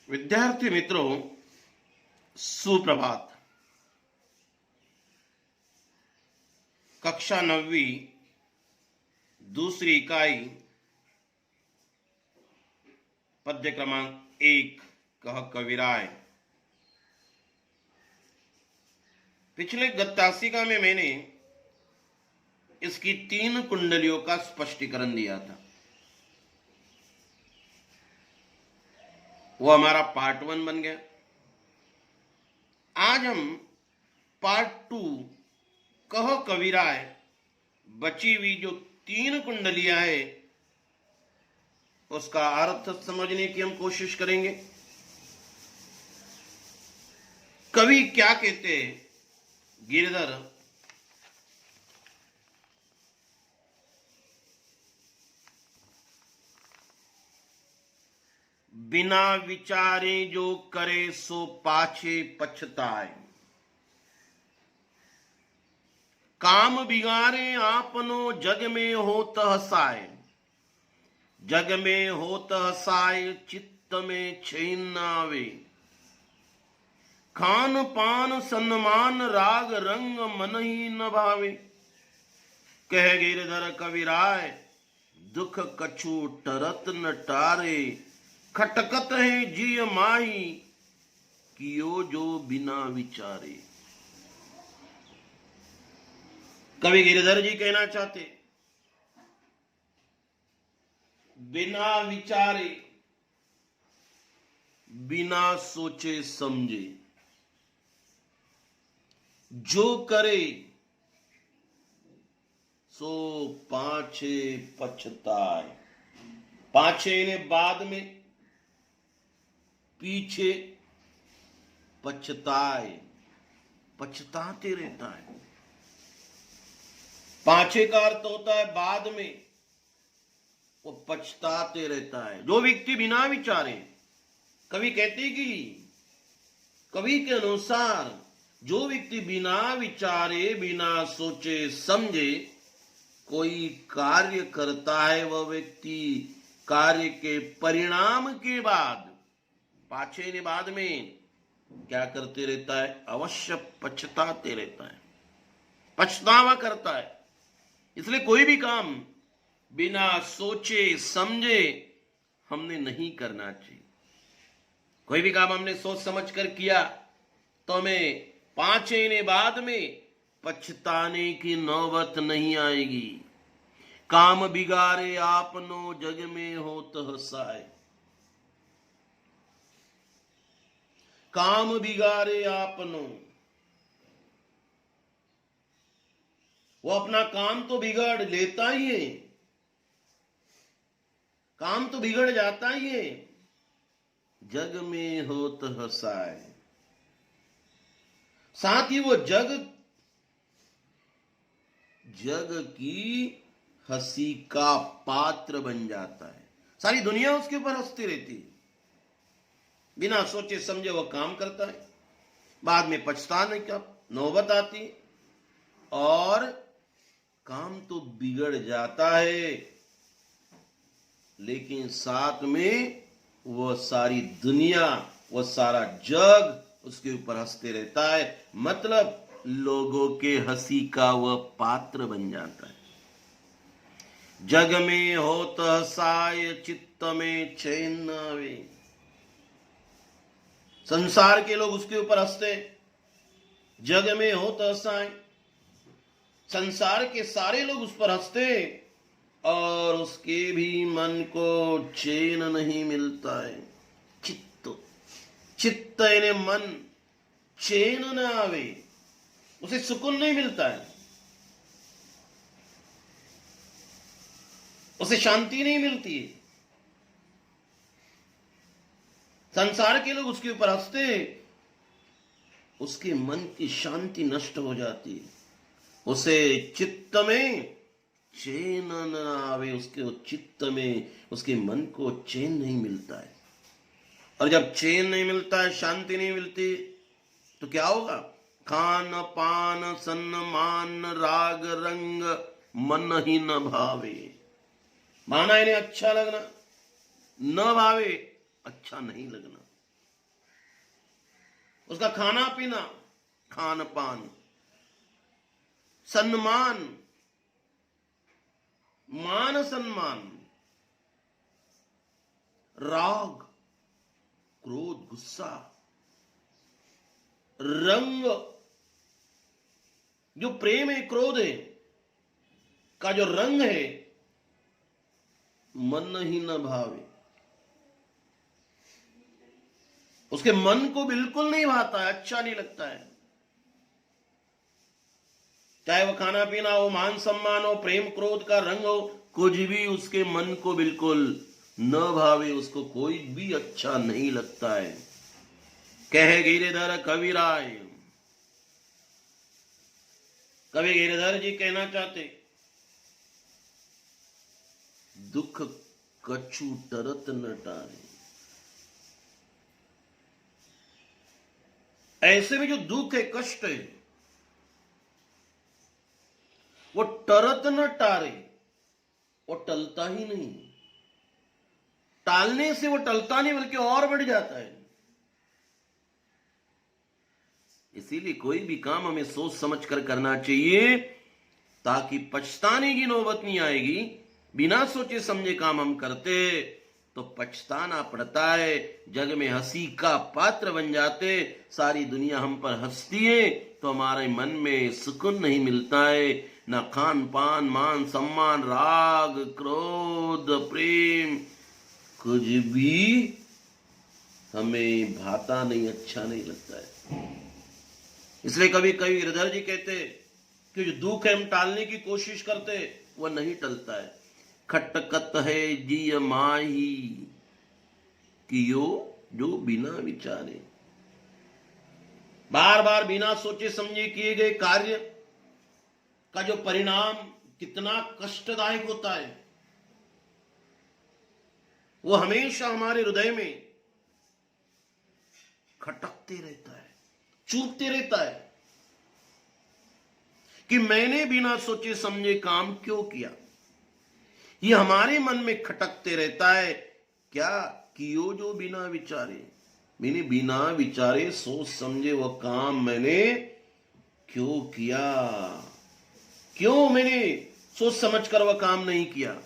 विद्यार्थी मित्रों, सुप्रभात। कक्षा 9वीं दूसरी इकाई पद्य क्रमांक 1 कह कविराय। पिछले गत्तासिका में मैंने इसकी 3 कुंडलियों का स्पष्टीकरण दिया था। वो हमारा पार्ट 1 बन गया। आज हम पार्ट 2 कह कविराय बची हुई जो 3 कुंडलियां है उसका अर्थ समझने की हम कोशिश करेंगे। कवि क्या कहते हैं? गिरधर बिना विचारे जो करे सो पाछे पछताए, काम बिगारे आपनो जग में होत हसाए, जग में होत हसाए चित्त में छीन न आवे, खान पान सम्मान राग रंग मन ही न भावे। कह गिरधर कविराय दुख कछु टरत न टारे, खटकत है जिय माही कियो जो बिना विचारे। कवि गिरधर जी कहना चाहते बिना विचारे, बिना सोचे समझे जो करे सो पाछे पछताए। पाछे ने बाद में, पीछे पछताए, पछताते रहता है। पाछे का अर्थ होता है बाद में, वो पछताते रहता है। जो व्यक्ति बिना विचारे, कवि कहते कि कवि के अनुसार जो व्यक्ति बिना विचारे बिना सोचे समझे कोई कार्य करता है, वह व्यक्ति कार्य के परिणाम के बाद, पाछे ने बाद में क्या करते रहता है? अवश्य पछताते रहता है, पछतावा करता है। इसलिए कोई भी काम बिना सोचे समझे हमने नहीं करना चाहिए। कोई भी काम हमने सोच समझ कर किया तो हमें पाछे ने बाद में पछताने की नौबत नहीं आएगी। काम बिगाड़े आपनो जग में होत हसाए, काम बिगाड़े आपनो, वो अपना काम तो बिगाड़ लेता ही है, काम तो बिगड़ जाता ही है, जग में होत हसाए, साथ ही वो जग की हंसी का पात्र बन जाता है। सारी दुनिया उसके ऊपर हंसती रहती है। बिना सोचे समझे वो काम करता है, बाद में पछताने का नौबत आती और काम तो बिगड़ जाता है, लेकिन साथ में वो सारी दुनिया, वो सारा जग उसके ऊपर हंसते रहता है। मतलब लोगों के हंसी का वह पात्र बन जाता है। जग में होत हसाए चित्त में चैन न आवे, संसार के लोग उसके ऊपर हंसते। जग में होत हसाए, संसार के सारे लोग उस पर हंसते और उसके भी मन को चैन नहीं मिलता है। चित्त यानी मन, चैन न आवे, उसे सुकून नहीं मिलता है, उसे शांति नहीं मिलती है। संसार के लोग उसके ऊपर हंसते, उसके मन की शांति नष्ट हो जाती है, उसे चित्त में चैन न आवे, उसके चित्त में, उसके मन को चैन नहीं मिलता है। और जब चैन नहीं मिलता है, शांति नहीं मिलती, तो क्या होगा? खान पान सम्मान राग रंग मन ही न भावे। माना इन्हें अच्छा लगना, न भावे अच्छा नहीं लगना। उसका खाना पीना, खान पान, सम्मान, मान सम्मान, राग, क्रोध, गुस्सा, रंग, जो प्रेम है, क्रोध है का जो रंग है, मन ही न भावे, उसके मन को बिल्कुल नहीं भाता है, अच्छा नहीं लगता है। चाहे वो खाना पीना हो, मान सम्मान हो, प्रेम क्रोध का रंग हो, कुछ भी उसके मन को बिल्कुल न भावे, उसको कोई भी अच्छा नहीं लगता है। कहे गिरिधर कविराय, कवि गिरिधर जी कहना चाहते, दुख कछु टरत न टारे। ऐसे में जो दुख है, कष्ट है, वो टरत न टारे, वो टलता ही नहीं। टालने से वो टलता नहीं बल्कि और बढ़ जाता है। इसीलिए कोई भी काम हमें सोच समझ कर करना चाहिए, ताकि पछताने की नौबत नहीं आएगी। बिना सोचे समझे काम हम करते तो पछताना पड़ता है, जग में हंसी का पात्र बन जाते, सारी दुनिया हम पर हंसती है, तो हमारे मन में सुकून नहीं मिलता है। ना खान पान, मान सम्मान, राग, क्रोध, प्रेम, कुछ भी हमें भाता नहीं, अच्छा नहीं लगता है। इसलिए कभी कभी गिरधर जी कहते कि जो दुख है हम टालने की कोशिश करते, वह नहीं टलता है। खटकत है जिय माही कियो जो बिना विचारे। बार बार बिना सोचे समझे किए गए कार्य का जो परिणाम कितना कष्टदायक होता है, वो हमेशा हमारे हृदय में खटकते रहता है, चूपते रहता है कि मैंने बिना सोचे समझे काम क्यों किया। ये हमारे मन में खटकते रहता है। क्या कियो जो बिना विचारे, मैंने बिना विचारे सोच समझे वो काम मैंने क्यों किया, क्यों मैंने सोच समझ कर वह काम नहीं किया।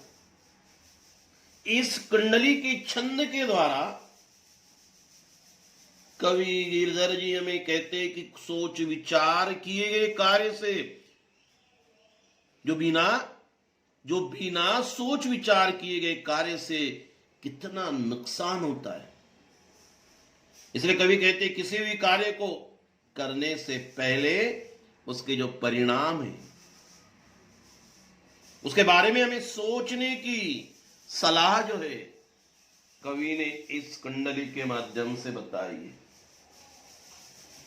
इस कुंडली के छंद के द्वारा कवि गिरधर जी हमें कहते हैं कि सोच विचार किए गए कार्य से, जो बिना सोच विचार किए गए कार्य से कितना नुकसान होता है। इसलिए कवि कहते हैं किसी भी कार्य को करने से पहले उसके जो परिणाम है, उसके बारे में हमें सोचने की सलाह जो है, कवि ने इस कुंडली के माध्यम से बताई है।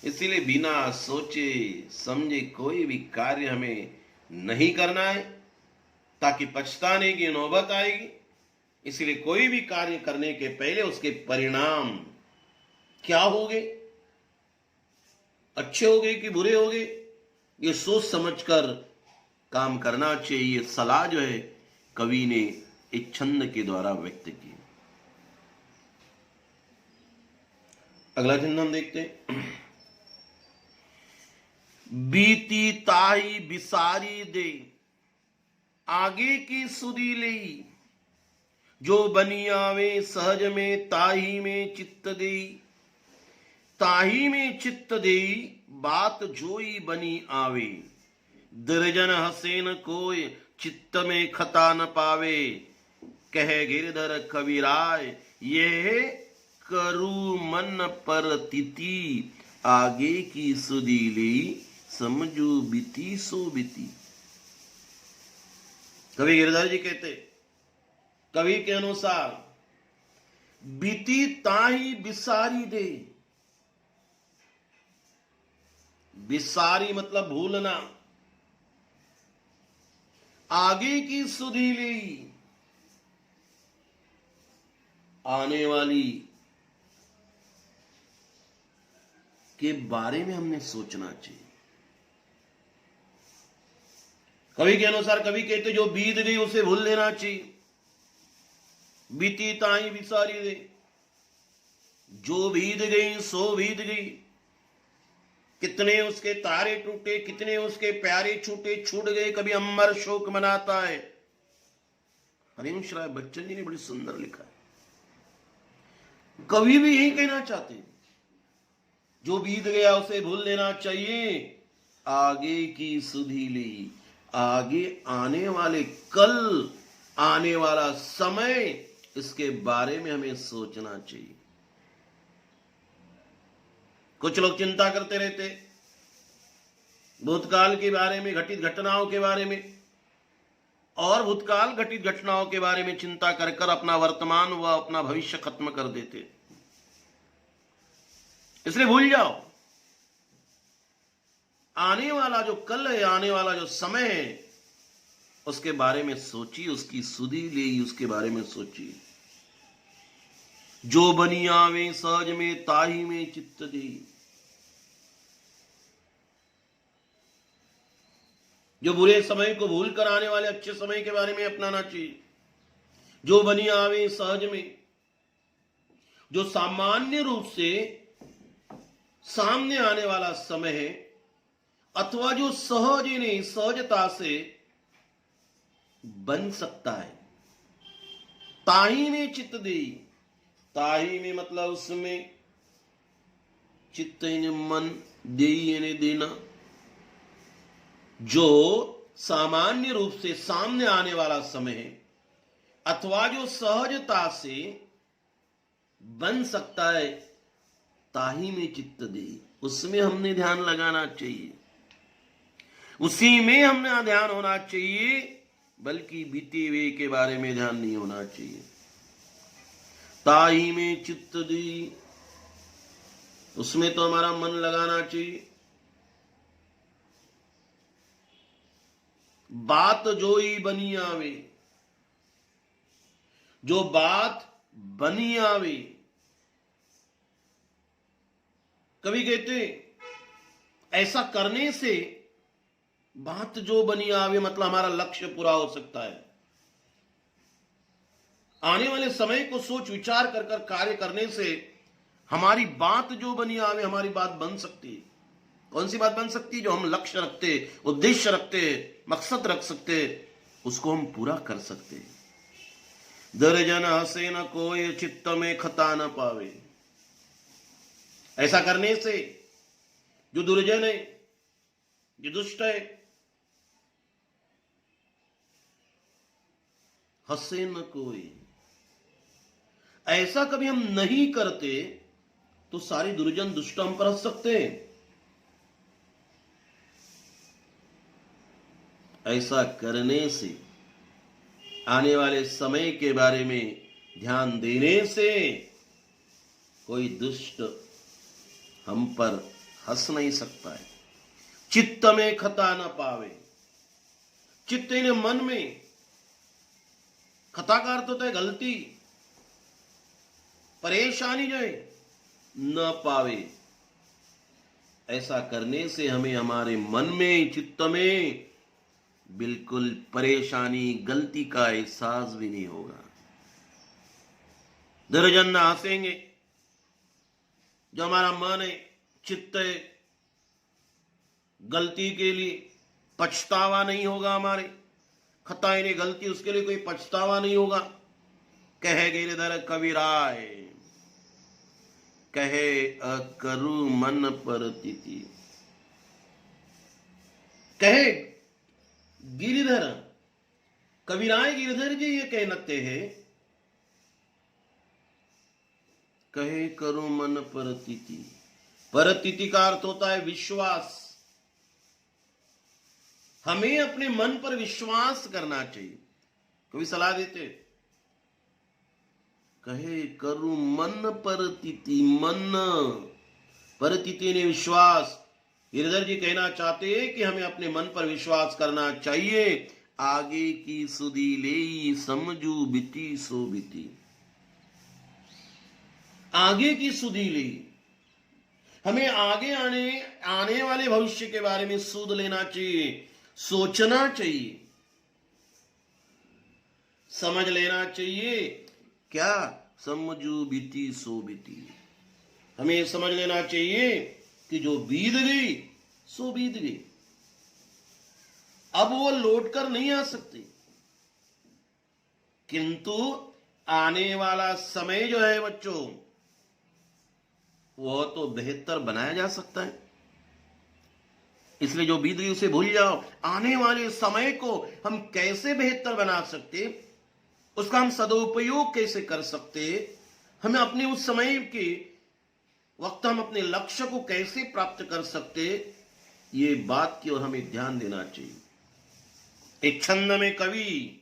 इसीलिए बिना सोचे समझे कोई भी कार्य हमें नहीं करना है, ताकि पछताने की नौबत आएगी। इसलिए कोई भी कार्य करने के पहले उसके परिणाम क्या होंगे, अच्छे होंगे कि बुरे होंगे, ये सोच समझकर काम करना चाहिए। सलाह जो है कवि ने एक छंद के द्वारा व्यक्त की। अगला छंद हम देखते हैं। बीती ताई बिसारी दे आगे की सुधी लेई, जो बनी आवे सहज में ताही में चित्त देई। ताही में चित्त देई बात जोई बनी आवे, दुर्जन हसेन कोय चित्त में खता न पावे। कहे गिरधर कविराय ये करू मन पर तिथि, आगे की सुधी ली समझू बीती सो बीती। कवि गिरधर जी कहते, कवि के अनुसार बीती ताही बिसारी दे। बिसारी मतलब भूलना, आगे की सुधी ली आने वाली के बारे में हमने सोचना चाहिए। कवि के अनुसार कवि कहते जो बीत गई उसे भूल लेना चाहिए। बीती ताई बिसारी दे, जो बीत गई सो बीत गई, कितने उसके तारे टूटे, कितने उसके प्यारे छूटे, छूट गए, कभी अमर शोक मनाता है। हरिवंश राय बच्चन जी ने बड़ी सुंदर लिखा है। कवि भी यही कहना चाहते हैं, जो बीत गया उसे भूल लेना चाहिए, आगे की सुधि ली, आगे आने वाले कल, आने वाला समय, इसके बारे में हमें सोचना चाहिए। कुछ लोग चिंता करते रहते भूतकाल के बारे में, घटित घटनाओं के बारे में, और भूतकाल घटित घटनाओं के बारे में चिंता कर कर अपना वर्तमान व अपना भविष्य खत्म कर देते। इसलिए भूल जाओ, आने वाला जो कल है, आने वाला जो समय है, उसके बारे में सोचिए, उसकी सुधि ले, उसके बारे में सोचिए। जो बनी आवे सहज में, ताही में चित्त दे। जो बुरे समय को भूल कर आने वाले अच्छे समय के बारे में अपनाना चाहिए। जो बनी आवे सहज में, जो सामान्य रूप से सामने आने वाला समय है, अथवा जो सहज नहीं, सहजता से बन सकता है, ताही में चित्त दे। ताही में मतलब उसमें, चित्त मन, दे देना। जो सामान्य रूप से सामने आने वाला समय है, अथवा जो सहजता से बन सकता है, ताही में चित्त दे, उसमें हमने ध्यान लगाना चाहिए, उसी में हमने ध्यान होना चाहिए, बल्कि बीते हुए के बारे में ध्यान नहीं होना चाहिए। ताही में चित्त दी, उसमें तो हमारा मन लगाना चाहिए। बात जोई बनी आवे, जो बात बनी आवे। कभी कहते ऐसा करने से बात जो बनी आवे, मतलब हमारा लक्ष्य पूरा हो सकता है। आने वाले समय को सोच विचार कर कर कार्य करने से हमारी बात जो बनी आवे, हमारी बात बन सकती है। कौन सी बात बन सकती है? जो हम लक्ष्य रखते, उद्देश्य रखते, मकसद रख सकते, उसको हम पूरा कर सकते। दर्जन हसे न कोई, चित्त में खता न पावे। ऐसा करने से जो दुर्जन है, जो दुष्ट है, हसे न कोई, ऐसा कभी हम नहीं करते तो सारी दुर्जन दुष्ट हम पर हंस सकते हैं। ऐसा करने से, आने वाले समय के बारे में ध्यान देने से, कोई दुष्ट हम पर हंस नहीं सकता है। चित्त में खता न पावे, चित्त ने मन में, खता का अर्थ होता है गलती, परेशानी जो है न पावे। ऐसा करने से हमें हमारे मन में, चित्त में बिल्कुल परेशानी, गलती का एहसास भी नहीं होगा। दुर्जन हंसेंगे, जो हमारा मन है, चित्त है, गलती के लिए पछतावा नहीं होगा। हमारे खताएं ने गलती, उसके लिए कोई पछतावा नहीं होगा। कहे गिरधर कबीराय, कहे अकरु मन पर तिति। कहे गिरिधर, कबीराय गिरिधर जी ये कहते हैं, कहे करो मन परतिति। परतिति का अर्थ होता है विश्वास। हमें अपने मन पर विश्वास करना चाहिए। कभी सलाह देते, कहे करू मन परतिति, मन परतिति ने विश्वास। गिरधर जी कहना चाहते हैं कि हमें अपने मन पर विश्वास करना चाहिए। आगे की सुधि ले, समझू बीती सो बीती। आगे की सुधि ले, हमें आगे आने वाले भविष्य के बारे में सूद लेना चाहिए, सोचना चाहिए, समझ लेना चाहिए। क्या? समझू बीती सो बीती। हमें समझ लेना चाहिए कि जो बीत गई सो बीत गई, अब वो लौट कर नहीं आ सकती। किंतु आने वाला समय जो है बच्चों, वो तो बेहतर बनाया जा सकता है। इसलिए जो बीत गई उसे भूल जाओ। आने वाले समय को हम कैसे बेहतर बना सकते, उसका हम सदुपयोग कैसे कर सकते, हमें अपने उस समय के वक्त हम अपने लक्ष्य को कैसे प्राप्त कर सकते, ये बात की ओर हमें ध्यान देना चाहिए। एक छंद में कवि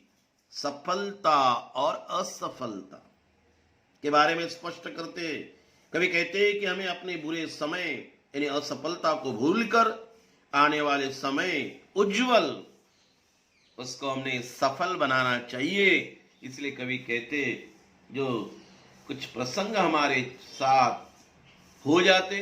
सफलता और असफलता के बारे में स्पष्ट करते। कवि कहते हैं कि हमें अपने बुरे समय यानी असफलता को भूलकर आने वाले समय उज्जवल, उसको हमने सफल बनाना चाहिए। इसलिए कवि कहते, जो कुछ प्रसंग हमारे साथ हो जाते,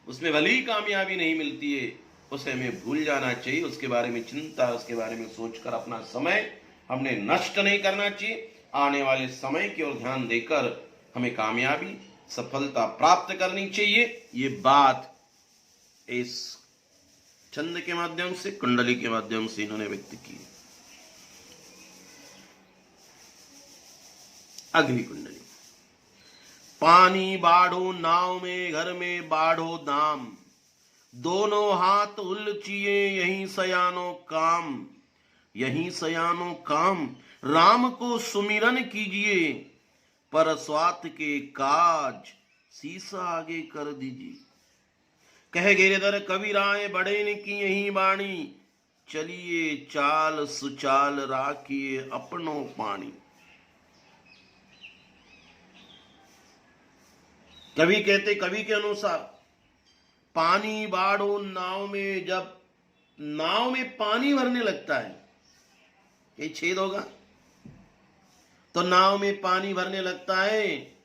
उसमें भले ही कामयाबी नहीं मिलती है, उसे हमें भूल जाना चाहिए। उसके बारे में चिंता, उसके बारे में सोचकर अपना समय हमने नष्ट नहीं करना चाहिए। आने वाले समय की ओर ध्यान देकर हमें कामयाबी, सफलता प्राप्त करनी चाहिए। ये बात इस छंद के माध्यम से, कुंडली के माध्यम से इन्होंने व्यक्त की। अगली कुंडली। पानी बाढ़ो नाव में, घर में बाढ़ो दाम, दोनों हाथ उलचिए यही सयानो काम, यही सयानो काम, राम को सुमिरन कीजिए, पर स्वार्थ के काज शीशा आगे कर दीजिए। कह गिरधर कवि राय बड़े ने की यही बाणी, चलिए चाल सुचाल राखिए अपनो पानी। कवि कहते, कवि के अनुसार पानी बाढ़ो नाव में, जब नाव में पानी भरने लगता है, ये छेद होगा तो नाव में पानी भरने लगता है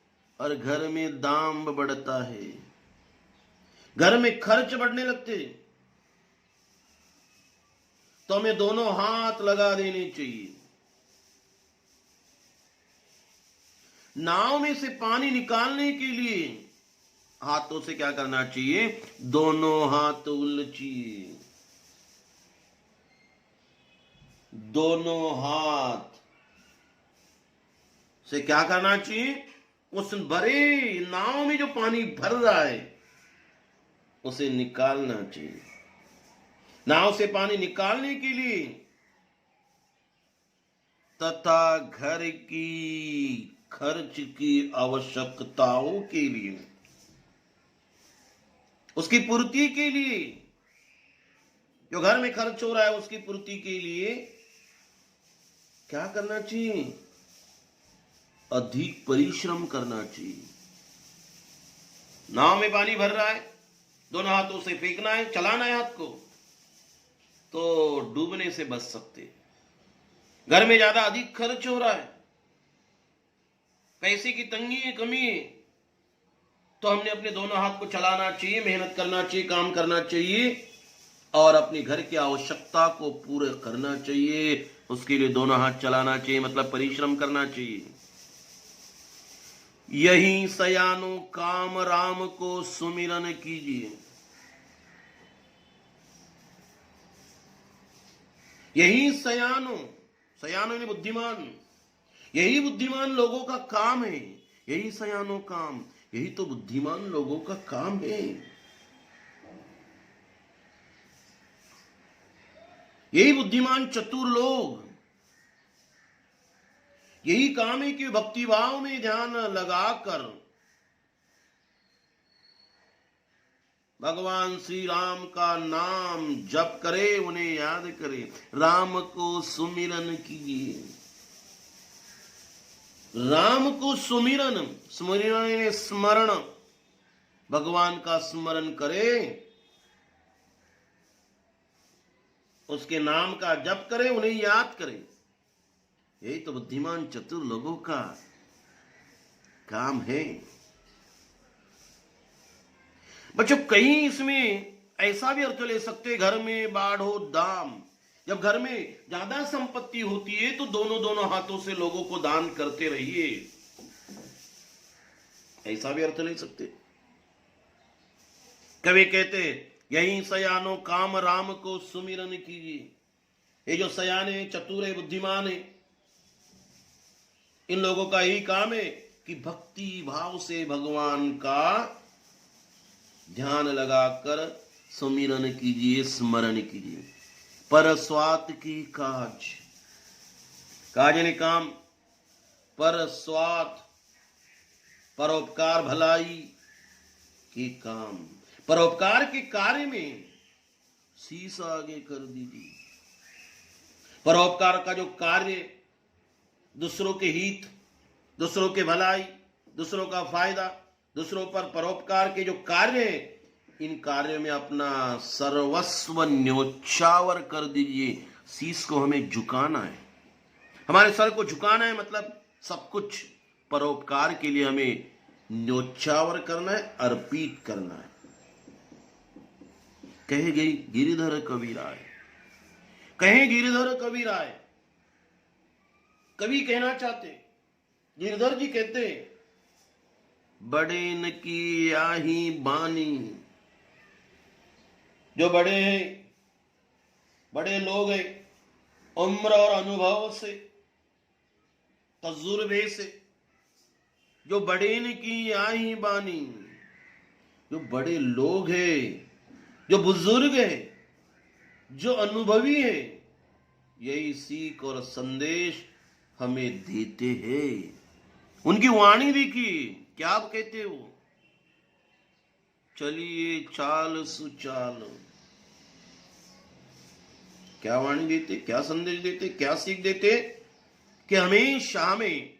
और घर में दाम बढ़ता है, घर में खर्च बढ़ने लगते, तो हमें दोनों हाथ लगा देने चाहिए। नाव में से पानी निकालने के लिए हाथों से क्या करना चाहिए, दोनों हाथ उलचिए, दोनों हाथ से क्या करना चाहिए, उस भरे नाव में जो पानी भर रहा है उसे निकालना चाहिए। नाव से पानी निकालने के लिए तथा घर की खर्च की आवश्यकताओं के लिए, उसकी पूर्ति के लिए, जो घर में खर्च हो रहा है उसकी पूर्ति के लिए क्या करना चाहिए, अधिक परिश्रम करना चाहिए। नाव में पानी भर रहा है, दोनों हाथों से फेंकना है, चलाना है हाथ को, तो डूबने से बच सकते। घर में ज्यादा अधिक खर्च हो रहा है, पैसे की तंगी है, कमी है, तो हमने अपने दोनों हाथ को चलाना चाहिए, मेहनत करना चाहिए, काम करना चाहिए और अपने घर की आवश्यकता को पूरा करना चाहिए। उसके लिए दोनों हाथ चलाना चाहिए, मतलब परिश्रम करना चाहिए। यही सयानो काम, राम को सुमिरन कीजिए। यही सयानो, सयानो यानी बुद्धिमान, यही बुद्धिमान लोगों का काम है। यही सयानो काम, यही तो बुद्धिमान लोगों का काम है। यही बुद्धिमान चतुर लोग, यही काम है कि भक्ति भाव में ध्यान लगाकर भगवान श्री राम का नाम जप करे, उन्हें याद करे, राम को सुमिरन कीजिए। राम को सुमिरन, सुमिरन स्मरण, भगवान का स्मरण करे, उसके नाम का जप करे, उन्हें याद करे। यही तो बुद्धिमान चतुर लोगों का काम है। बच्चों, कहीं इसमें ऐसा भी अर्थ ले सकते, घर में बाढ़ो दाम, जब घर में ज्यादा संपत्ति होती है तो दोनों हाथों से लोगों को दान करते रहिए, ऐसा भी अर्थ ले सकते। कवि कहते यही सयानो काम राम को सुमिरन कीजिए। ये जो सयाने चतुर है, बुद्धिमान है, इन लोगों का यही काम है कि भक्ति भाव से भगवान का ध्यान लगाकर सुमिरन कीजिए, स्मरण कीजिए। पर स्वार्थ की काज, काज यानी काम, पर स्वार्थ, परोपकार भलाई के काम, परोपकार के कार्य में शीश आगे कर दीजिए। परोपकार का जो कार्य, दूसरों के हित, दूसरों के भलाई, दूसरों का फायदा, दूसरों पर परोपकार के जो कार्य है, इन कार्यों में अपना सर्वस्व न्योछावर कर दीजिए। शीश को हमें झुकाना है, हमारे सर को झुकाना है, मतलब सब कुछ परोपकार के लिए हमें न्योछावर करना है, अर्पित करना है। कहे गई गिरिधर कबीराय, कहे गिरिधर कबीराय। कवि कहना चाहते, गिरिधर जी कहते, बड़े न की आही बानी। जो बड़े हैं, बड़े लोग हैं, उम्र और अनुभव से, तजुर्बे से, जो बड़े न की आही बानी, जो बड़े लोग हैं, जो बुजुर्ग हैं, जो अनुभवी है, यही सीख और संदेश हमें देते हैं। उनकी वाणी देखिए, क्या आप कहते हो, चलिए चाल सुचाल। क्या वाणी देते, क्या संदेश देते, क्या सीख देते, कि हमेशा हमें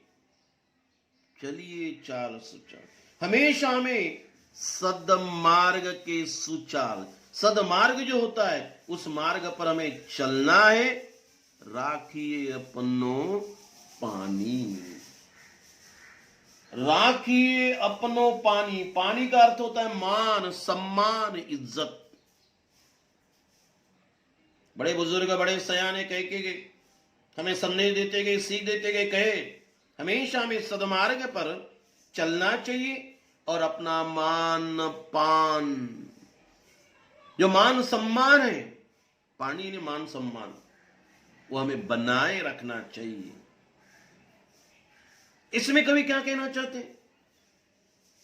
चलिए चाल सुचाल, हमेशा हमें सदमार्ग के सुचाल, सदमार्ग जो होता है उस मार्ग पर हमें चलना है। राखिए अपनो पानी, राखिए अपनो पानी। पानी का अर्थ होता है मान, सम्मान, इज्जत। बड़े बुजुर्ग, बड़े सयाने कह के गए, हमें संदेश देते गए, सीख देते गए, कहे हमेशा हमें सदमार्ग पर चलना चाहिए और अपना मान पान, जो मान सम्मान है, पानी ने मान सम्मान, वो हमें बनाए रखना चाहिए। इसमें कवि क्या कहना चाहते,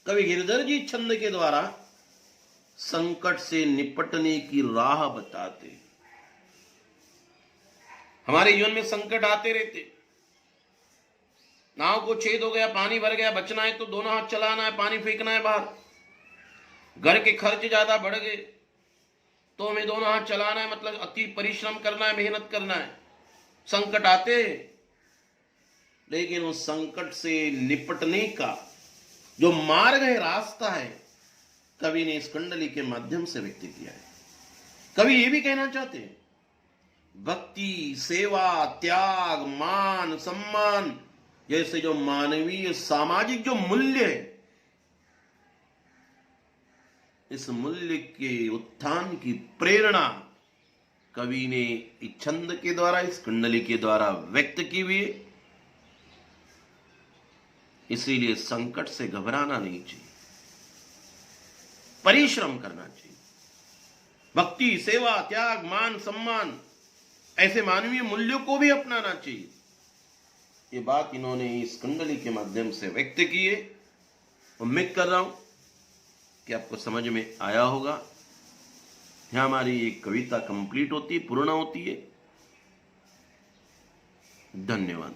कवि गिरिधर जी छंद के द्वारा संकट से निपटने की राह बताते। हमारे जीवन में संकट आते रहते, नाव को छेद हो गया, पानी भर गया, बचना है तो दोनों हाथ चलाना है, पानी फेंकना है बाहर। घर के खर्च ज्यादा बढ़ गए तो हमें दोनों हाथ चलाना है, मतलब अति परिश्रम करना है, मेहनत करना है। संकट आते हैं, लेकिन उस संकट से निपटने का जो मार्ग है, रास्ता है, कवि ने इस कुंडली के माध्यम से व्यक्त किया है। कवि ये भी कहना चाहते हैं, भक्ति, सेवा, त्याग, मान, सम्मान जैसे जो मानवीय सामाजिक जो मूल्य है, इस मूल्य के उत्थान की प्रेरणा कवि ने इस छंद के द्वारा, इस कुंडली के द्वारा व्यक्त की हुई है। इसीलिए संकट से घबराना नहीं चाहिए, परिश्रम करना चाहिए। भक्ति, सेवा, त्याग, मान, सम्मान ऐसे मानवीय मूल्यों को भी अपनाना चाहिए। ये बात इन्होंने इस कुंडली के माध्यम से व्यक्त की है। उम्मीद कर रहा हूं कि आपको समझ में आया होगा। यहां हमारी एक कविता कंप्लीट होती है, पूर्ण होती है। धन्यवाद।